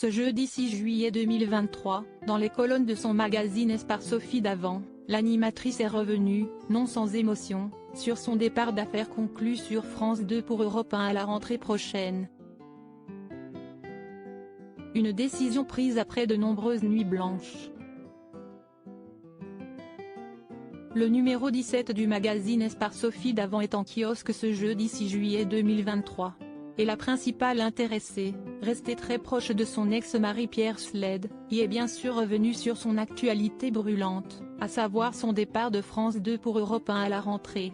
Ce jeudi 6 juillet 2023, dans les colonnes de son magazine Est par Sophie Davant, l'animatrice est revenue, non sans émotion, sur son départ d'affaires conclu sur France 2 pour Europe 1 à la rentrée prochaine. Une décision prise après de nombreuses nuits blanches. Le numéro 17 du magazine Est par Sophie Davant est en kiosque ce jeudi 6 juillet 2023. Et la principale intéressée, restée très proche de son ex-mari Pierre Sled, y est bien sûr revenue sur son actualité brûlante, à savoir son départ de France 2 pour Europe 1 à la rentrée.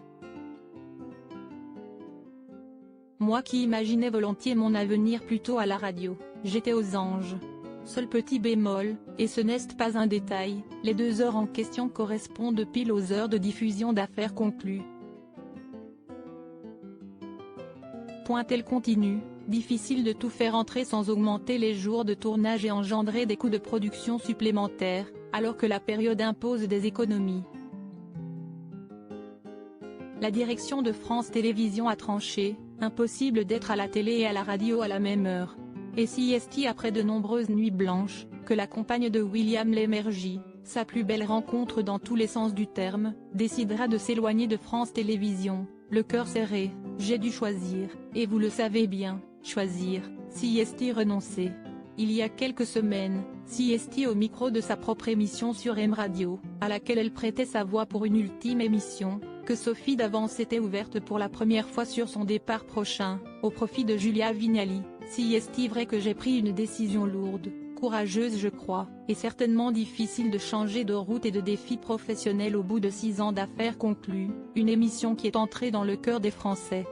Moi qui imaginais volontiers mon avenir plutôt à la radio, j'étais aux anges. Seul petit bémol, et ce n'est pas un détail, les 2 heures en question correspondent pile aux heures de diffusion d'affaires conclues. Elle continue, difficile de tout faire entrer sans augmenter les jours de tournage et engendrer des coûts de production supplémentaires, alors que la période impose des économies. La direction de France Télévisions a tranché, impossible d'être à la télé et à la radio à la même heure. Et si est après de nombreuses nuits blanches, que la compagne de William Lémergie, sa plus belle rencontre dans tous les sens du terme, décidera de s'éloigner de France Télévisions, le cœur serré, j'ai dû choisir, et vous le savez bien, choisir, si renoncer. Il y a quelques semaines, si au micro de sa propre émission sur M Radio, à laquelle elle prêtait sa voix pour une ultime émission, que Sophie Davant s'était ouverte pour la première fois sur son départ prochain, au profit de Julia Vignali. Si vrai que j'ai pris une décision lourde, courageuse je crois, et certainement difficile de changer de route et de défi professionnel au bout de 6 ans d'affaires conclues, une émission qui est entrée dans le cœur des Français.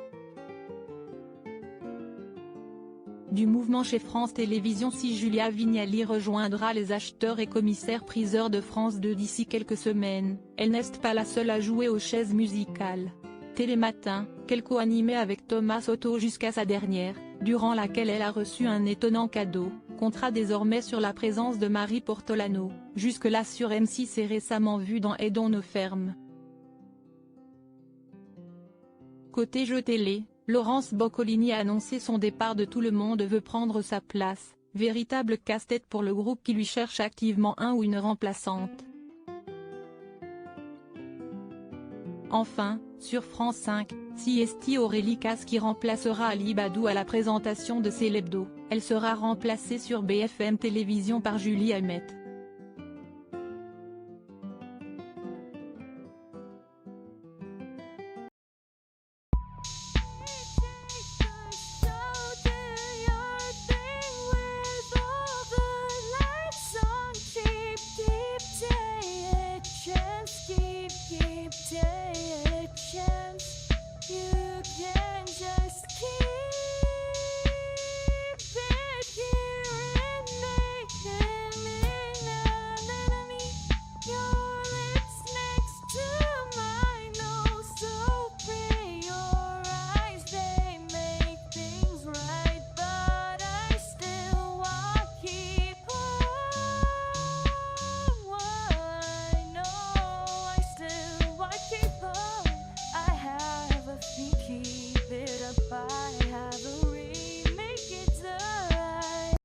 Du mouvement chez France Télévisions. Si Julia Vignali rejoindra les acheteurs et commissaires-priseurs de France 2 d'ici quelques semaines, elle n'est pas la seule à jouer aux chaises musicales. Télématin, qu'elle co-animait avec Thomas Soto jusqu'à sa dernière, durant laquelle elle a reçu un étonnant cadeau, comptera désormais sur la présence de Marie Portolano, jusque-là sur M6 et récemment vue dans Aidons nos fermes. Côté jeux télé, Laurence Boccolini a annoncé son départ de Tout le monde veut prendre sa place, véritable casse-tête pour le groupe qui lui cherche activement un ou une remplaçante. Enfin, sur France 5, si Aurélie Casse qui remplacera Ali Badou à la présentation de C'est l'Hebdo, elle sera remplacée sur BFM Télévision par Julie Hamet.